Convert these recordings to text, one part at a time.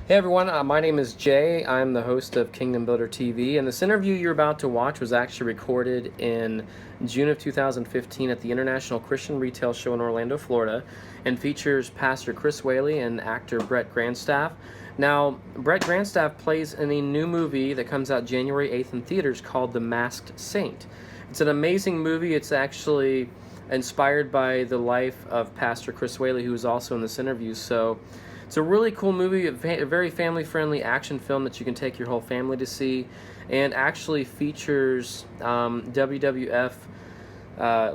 Hey everyone, my name is Jay. I'm the host of Kingdom Builder TV, and this interview you're about to watch was actually recorded in June of 2015 at the International Christian Retail Show in Orlando, Florida, and features Pastor Chris Whaley and actor Brett Granstaff. Now, Brett Granstaff plays in a new movie that comes out January 8th in theaters called The Masked Saint. It's an amazing movie. It's actually inspired by the life of Pastor Chris Whaley, who is also in this interview. So it's a really cool movie, a very family-friendly action film that you can take your whole family to see, and actually features WWF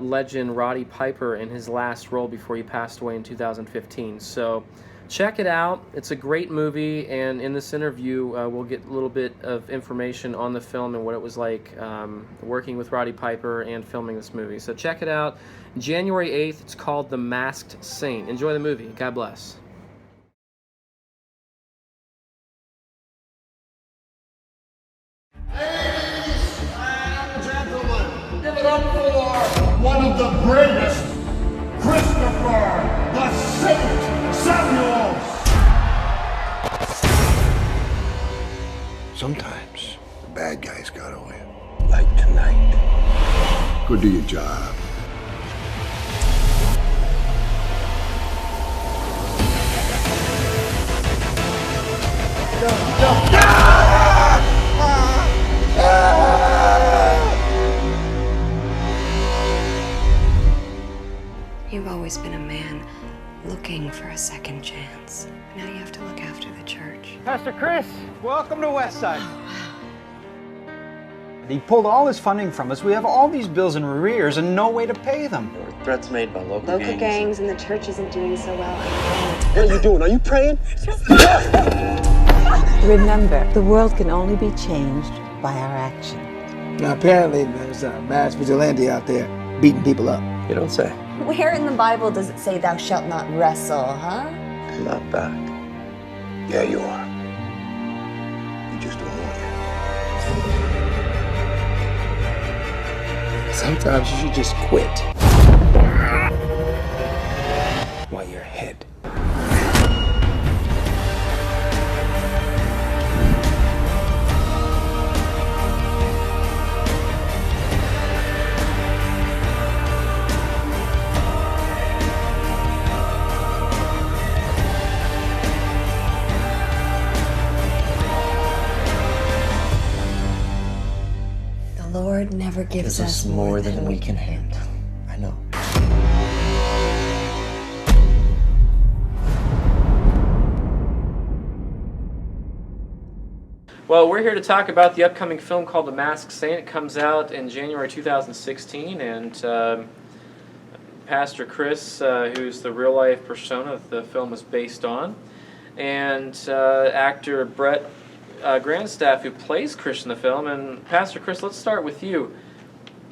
legend Roddy Piper in his last role before he passed away in 2015. So check it out. It's a great movie, and in this interview we'll get a little bit of information on the film and what it was like working with Roddy Piper and filming this movie. So check it out. January 8th, it's called The Masked Saint. Enjoy the movie. God bless. Ladies and gentlemen, give it up for one of the greatest, Christopher the Saint Samuels. Sometimes the bad guys gotta win. Like tonight. Go do your job. You've always been a man looking for a second chance. Now you have to look after the church. Pastor Chris, welcome to Westside. He pulled all his funding from us. We have all these bills in arrears and no way to pay them. There were threats made by local gangs and the church isn't doing so well. What are you doing? Are you praying? Remember, the world can only be changed by our action. Now, apparently, there's a mass vigilante out there beating people up. You don't say. Where in the Bible does it say thou shalt not wrestle, huh? I'm not back. Yeah, you are. You just don't want it. Sometimes you should just quit while you're ahead. The Lord never gives us more than we can handle. I know. Well, we're here to talk about the upcoming film called The Masked Saint. It comes out in January 2016, and Pastor Chris, who's the real-life persona that the film is based on, and actor Brett Granstaff, who plays Chris in the film. And Pastor Chris, let's start with you.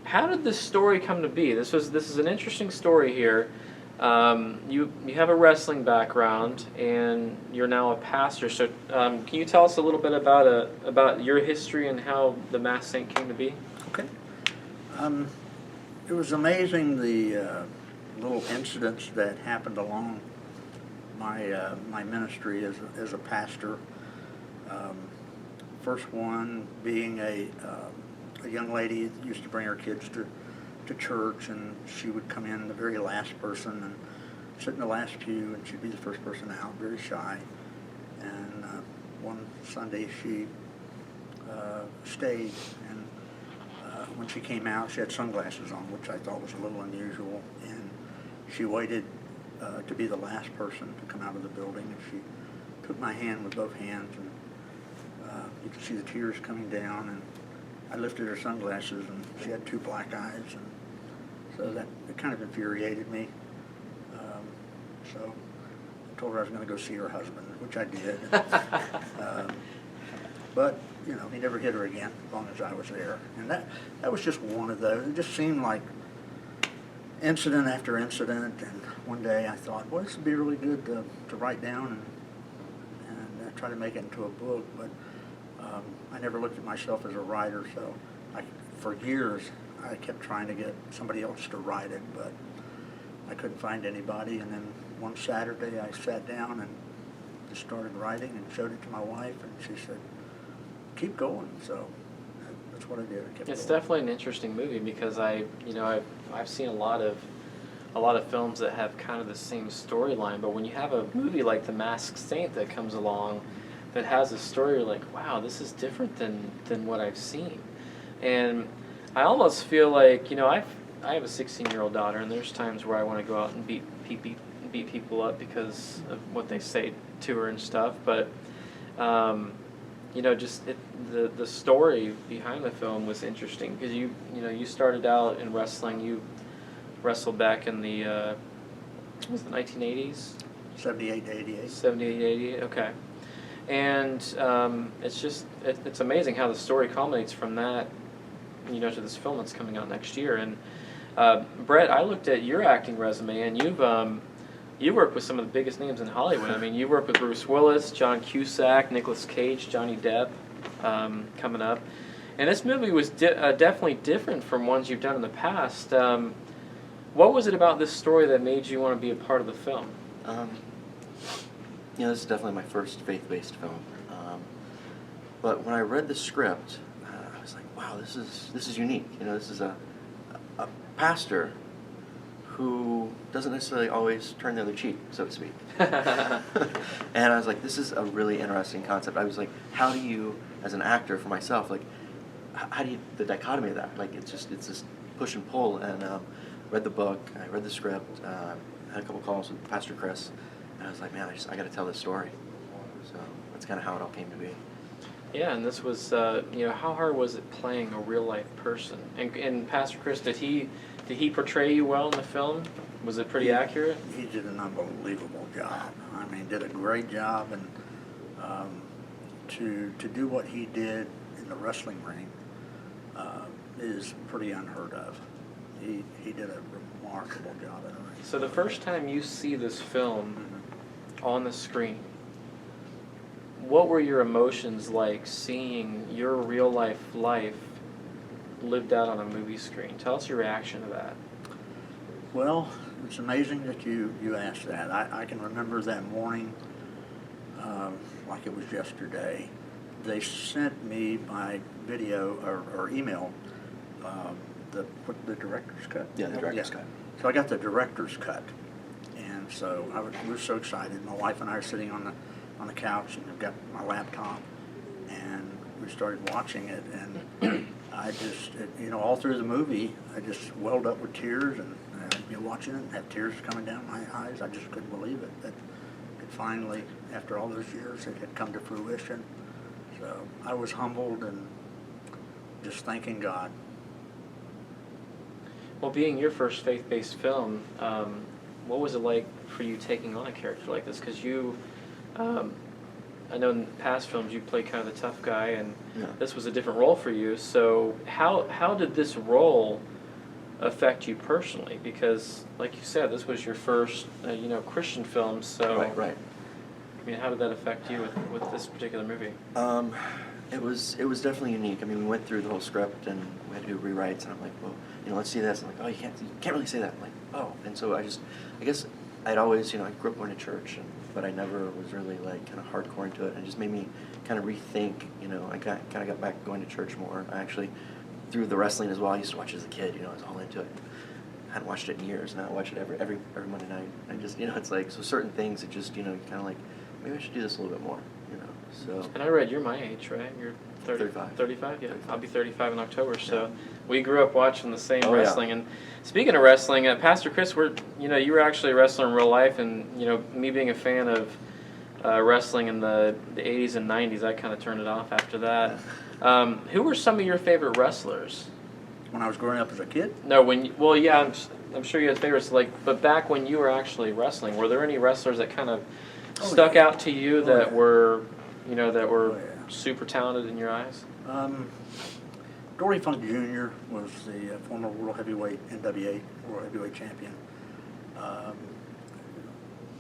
How did this story come to be? This is an interesting story here. You have a wrestling background, and you're now a pastor. So, can you tell us a little bit about your history and how the Masked Saint came to be? Okay. It was amazing the little incidents that happened along my ministry as a pastor. First one being a young lady that used to bring her kids to church, and she would come in the very last person and sit in the last pew, and she'd be the first person out, very shy. And one Sunday she stayed, and when she came out, she had sunglasses on, which I thought was a little unusual, and she waited to be the last person to come out of the building, and she took my hand with both hands, and you could see the tears coming down, and I lifted her sunglasses, and she had two black eyes, and so that it kind of infuriated me. So I told her I was going to go see her husband, which I did. But you know, he never hit her again as long as I was there, and that was just one of those. It just seemed like incident after incident, and one day I thought, well, this would be really good to write down and try to make it into a book, but I never looked at myself as a writer, so for years I kept trying to get somebody else to write it, but I couldn't find anybody. And then one Saturday I sat down and just started writing and showed it to my wife, and she said, keep going. So that's what I did. I kept It's going. definitely an interesting movie because I've seen a lot of films that have kind of the same storyline, but when you have a movie like The Masked Saint that comes along that has a story, you're like, wow, this is different than what I've seen. And I almost feel like, I have a 16-year-old daughter, and there's times where I want to go out and beat people up because of what they say to her and stuff, but the story behind the film was interesting because you started out in wrestling. You wrestled back in the was it 1980s? 78 to 88. 78, 88. Okay, and it's amazing how the story culminates from that, to this film that's coming out next year. And Brett, I looked at your acting resume, and you worked with some of the biggest names in Hollywood. I mean, you worked with Bruce Willis, John Cusack, Nicolas Cage, Johnny Depp, coming up. And this movie was definitely different from ones you've done in the past. What was it about this story that made you want to be a part of the film? This is definitely my first faith-based film. But when I read the script, I was like, wow, this is unique. This is a pastor who doesn't necessarily always turn the other cheek, so to speak. And I was like, this is a really interesting concept. I was like, how do you, as an actor for myself, like, how do you, the dichotomy of that? Like, it's this push and pull. And read the book, I read the script, had a couple calls with Pastor Chris, and I was like, man, I got to tell this story. So that's kind of how it all came to be. Yeah, and this was, how hard was it playing a real life person? And Pastor Chris, did he portray you well in the film? Was it pretty accurate? He did an unbelievable job. I mean, did a great job, and to do what he did in the wrestling ring is pretty unheard of. He did a remarkable job in the ring. So the first time you see this film on the screen, what were your emotions like seeing your real life lived out on a movie screen? Tell us your reaction to that. Well, it's amazing that you asked that. I can remember that morning like it was yesterday. They sent me by video or email the director's cut. Yeah, the director's cut. So I got the director's cut, and so we were so excited. My wife and I are sitting on the couch, and I've got my laptop, and we started watching it, and I just, all through the movie, I just welled up with tears, and I'd be watching it and have tears coming down my eyes. I just couldn't believe it, that it finally, after all those years, it had come to fruition. So I was humbled and just thanking God. Well, being your first faith-based film, what was it like for you taking on a character like this? Because I know in past films you played kind of the tough guy, and this was a different role for you. So how did this role affect you personally? Because, like you said, this was your first Christian film. So Right. I mean, how did that affect you with this particular movie? It was definitely unique. I mean, we went through the whole script and we had to do rewrites, and I'm like, well, let's see this. I'm like, oh, you can't really say that. I'm like, oh, and so I guess I'd always, I grew up going to church, but I never was really like kind of hardcore into it. And it just made me kind of rethink. I kind of got back going to church more. I actually, through the wrestling as well, I used to watch it as a kid. I was all into it. I hadn't watched it in years. Now I watch it every Monday night. And just, it's like, so certain things, it just, you kind of like, maybe I should do this a little bit more. So. And I read you're my age, right? You're 35. 35, yeah. 35. I'll be 35 in October. So we grew up watching the same Oh, wrestling. yeah. And speaking of wrestling, Pastor Chris, you were actually a wrestler in real life, and me being a fan of wrestling in the 80s and 90s, I kind of turned it off after that. Who were some of your favorite wrestlers? When I was growing up as a kid? No, I'm sure you had favorites. But back when you were actually wrestling, were there any wrestlers that kind of stuck out to you that were super talented in your eyes? Dory Funk Jr. was the former World Heavyweight NWA World Heavyweight Champion.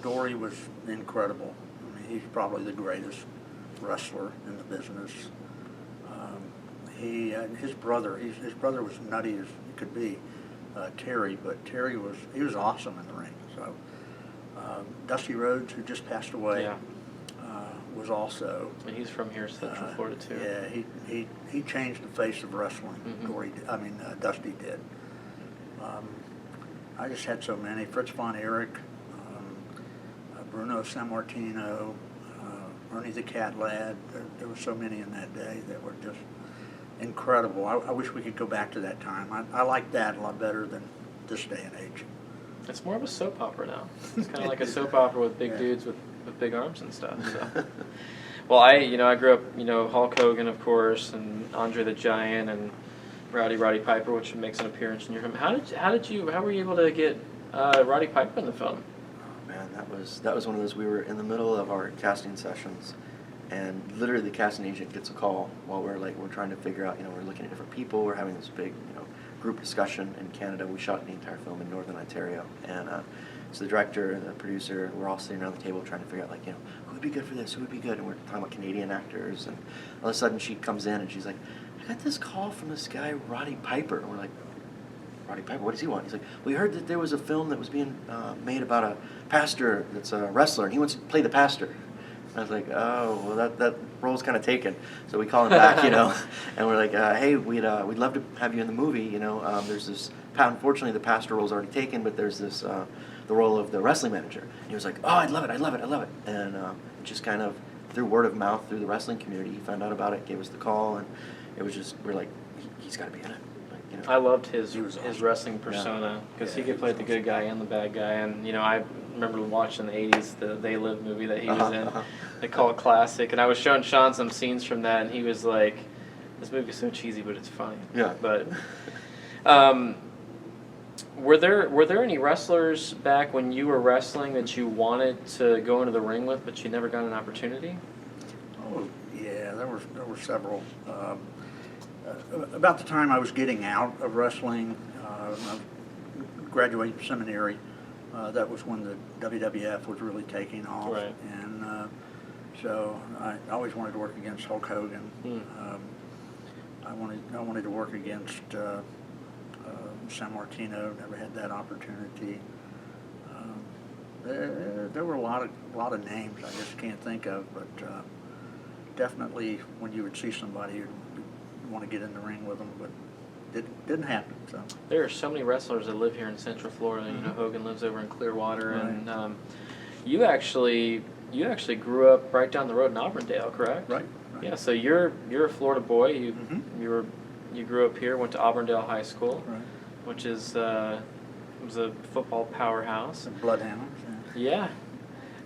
Dory was incredible. I mean, he's probably the greatest wrestler in the business. His brother was nutty as he could be, Terry, but Terry was awesome in the ring. So Dusty Rhodes, who just passed away. Yeah. was also. And he's from here, Central Florida too. Yeah, he changed the face of wrestling. Dusty did. I just had so many. Fritz von Erich, Bruno Sammartino, Ernie the Cat Lad. There were so many in that day that were just incredible. I wish we could go back to that time. I like that a lot better than this day and age. It's more of a soap opera now. It's kind of like a soap opera with big dudes with big arms and stuff. So. Well, I grew up, Hulk Hogan, of course, and Andre the Giant, and Roddy Piper, which makes an appearance in your film. How were you able to get Roddy Piper in the film? Oh man, that was one of those. We were in the middle of our casting sessions, and literally the casting agent gets a call while we're trying to figure out, we're looking at different people. We're having this big, group discussion in Canada. We shot the entire film in Northern Ontario, and so the director and the producer, we're all sitting around the table trying to figure out, who would be good for this, who would be good, and we're talking about Canadian actors, and all of a sudden she comes in and she's like, I got this call from this guy, Roddy Piper, and we're like, Roddy Piper, what does he want? He's like, we heard that there was a film that was being made about a pastor that's a wrestler, and he wants to play the pastor. I was like, oh, well, that role's kind of taken. So we call him back, and we're like, hey, we'd love to have you in the movie. There's this. Unfortunately, the pastor role's already taken, but there's this the role of the wrestling manager. And he was like, oh, I'd love it. And just kind of through word of mouth through the wrestling community, he found out about it, gave us the call, and it was just we're like, he's got to be in it. I loved his wrestling persona because he could play the good guy and the bad guy, and I remember watching the '80s the They Live movie that he was in. They call it classic, and I was showing Sean some scenes from that, and he was like, "This movie's so cheesy, but it's funny." Yeah. But were there any wrestlers back when you were wrestling that you wanted to go into the ring with, but you never got an opportunity? Oh yeah, there were several. About the time I was getting out of wrestling, I graduated seminary. That was when the WWF was really taking off, right. And so I always wanted to work against Hulk Hogan. I wanted to work against Sammartino. Never had that opportunity. There were a lot of names I just can't think of, but definitely when you would see somebody, you'd want to get in the ring with them, but it didn't happen. So there are so many wrestlers that live here in Central Florida. Hogan lives over in Clearwater, right. And you actually grew up right down the road in Auburndale, correct? Right. Yeah. So you're a Florida boy. You grew up here, went to Auburndale High School, right. Which is was a football powerhouse. The Bloodhounds. Yeah.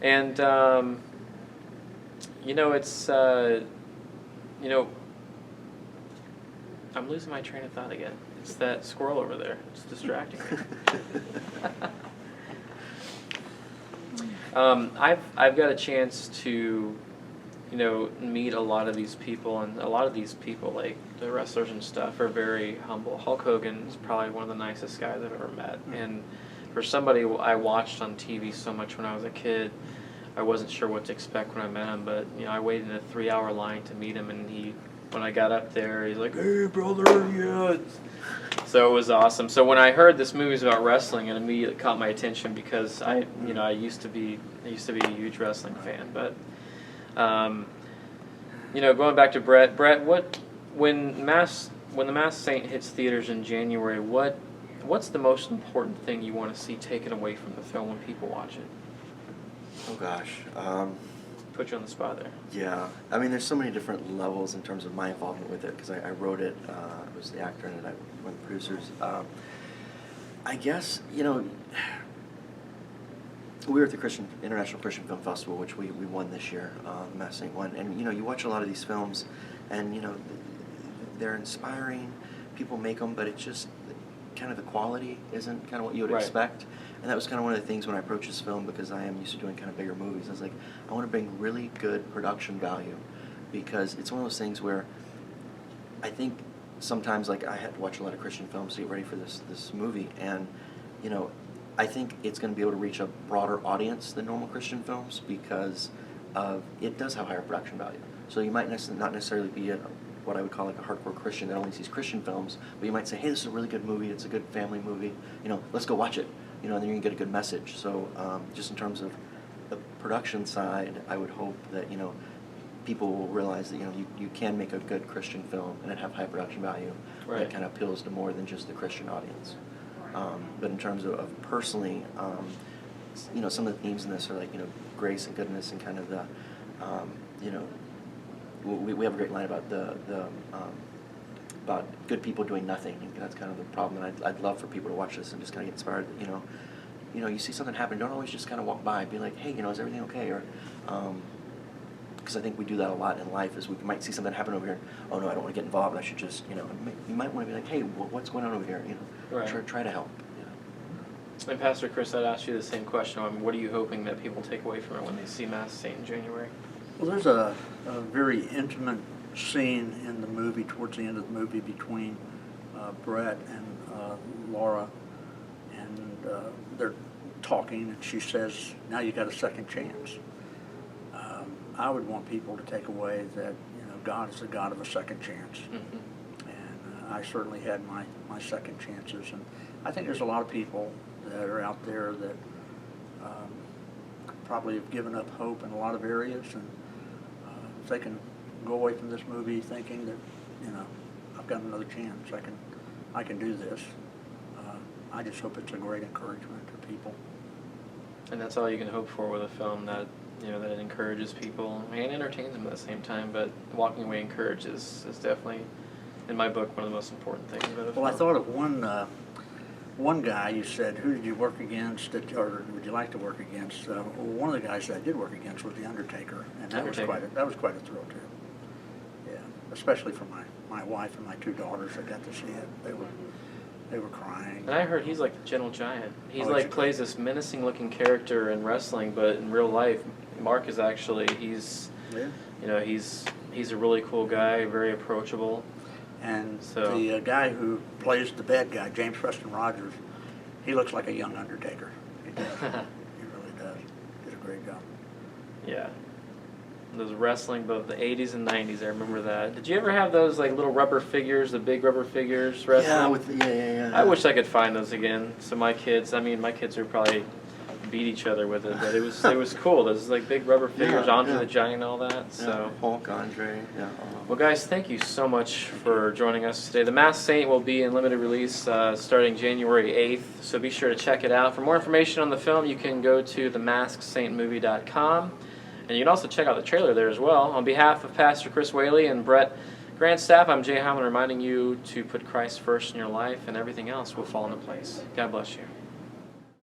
And it's I'm losing my train of thought again. It's that squirrel over there. It's distracting me. I've got a chance to, meet a lot of these people, and a lot of these people, like the wrestlers and stuff, are very humble. Hulk Hogan is probably one of the nicest guys I've ever met, and for somebody I watched on TV so much when I was a kid, I wasn't sure what to expect when I met him, but I waited in a 3-hour line to meet him, and when I got up there, he's like, "Hey, brother, yeah." So it was awesome. So when I heard this movie's about wrestling, it immediately caught my attention because I used to be a huge wrestling fan. But going back to Brett, when the Masked Saint hits theaters in January, what's the most important thing you want to see taken away from the film when people watch it? Oh gosh. Put you on the spot there. Yeah, I mean, there's so many different levels in terms of my involvement with it because I wrote it, I was the actor in it, one of the producers. I guess, we were at the International Christian Film Festival, which we won this year, the Masked Saint won, and you watch a lot of these films, and they're inspiring, people make them, but it's just kind of the quality isn't kind of what you would expect. And that was kind of one of the things when I approached this film, because I am used to doing kind of bigger movies. I was like, I want to bring really good production value, because it's one of those things where I think sometimes, I had to watch a lot of Christian films to get ready for this movie, and I think it's going to be able to reach a broader audience than normal Christian films because it does have higher production value. So you might not necessarily be what I would call a hardcore Christian that only sees Christian films, but you might say, hey, this is a really good movie, it's a good family movie, let's go watch it. And then you can get a good message. So just in terms of the production side, I would hope that, people will realize that you can make a good Christian film and it have high production value that kind of appeals to more than just the Christian audience. But in terms of personally, some of the themes in this are like grace and goodness and kind of the we have a great line about about good people doing nothing, and that's kind of the problem. And I'd love for people to watch this and just kind of get inspired. You see something happen, don't always just kind of walk by and be like, hey, is everything okay? Or because I think we do that a lot in life, is we might see something happen over here, and, oh no, I don't want to get involved, I should just, you might want to be like, hey, what's going on over here? Try to help. And Pastor Chris, I'd ask you the same question. What are you hoping that people take away from it when they see Masked Saint in January? Well, there's a very intimate scene in the movie, towards the end of the movie, between Brett and Laura, and they're talking, and she says, now you got a second chance. I would want people to take away that God is the God of a second chance. Mm-hmm. And I certainly had my second chances, and I think there's a lot of people that are out there that probably have given up hope in a lot of areas, and if they can go away from this movie thinking that I've got another chance, I can do this. I just hope it's a great encouragement to people. And that's all you can hope for with a film, that that it encourages people and entertains them at the same time. But walking away encouraged is definitely, in my book, one of the most important things about a film. Well, I thought of one guy. You said, who did you work against, or would you like to work against? One of the guys that I did work against was The Undertaker, and that was quite a thrill too. Yeah, especially for my wife and my two daughters. I got to see it. They were crying. And I heard he's like the Gentle Giant. He's plays this menacing looking character in wrestling, but in real life, Mark is actually he's a really cool guy, very approachable. And the guy who plays the bad guy, James Preston Rogers, he looks like a young Undertaker. He does. He really does. Did a great job. Yeah. Those wrestling, both the 80s and 90s, I remember that. Did you ever have those like little rubber figures, the big rubber figures wrestling? Yeah. I wish I could find those again. So my kids would probably beat each other with it, but it was cool. Those like big rubber figures, Andre the Giant and all that. So Hulk, Andre. Yeah. Well, guys, thank you so much for joining us today. The Masked Saint will be in limited release starting January 8th, so be sure to check it out. For more information on the film, you can go to themaskedsaintmovie.com. And you can also check out the trailer there as well. On behalf of Pastor Chris Whaley and Brett Granstaff, I'm Jay Hamlin, reminding you to put Christ first in your life, and everything else will fall into place. God bless you.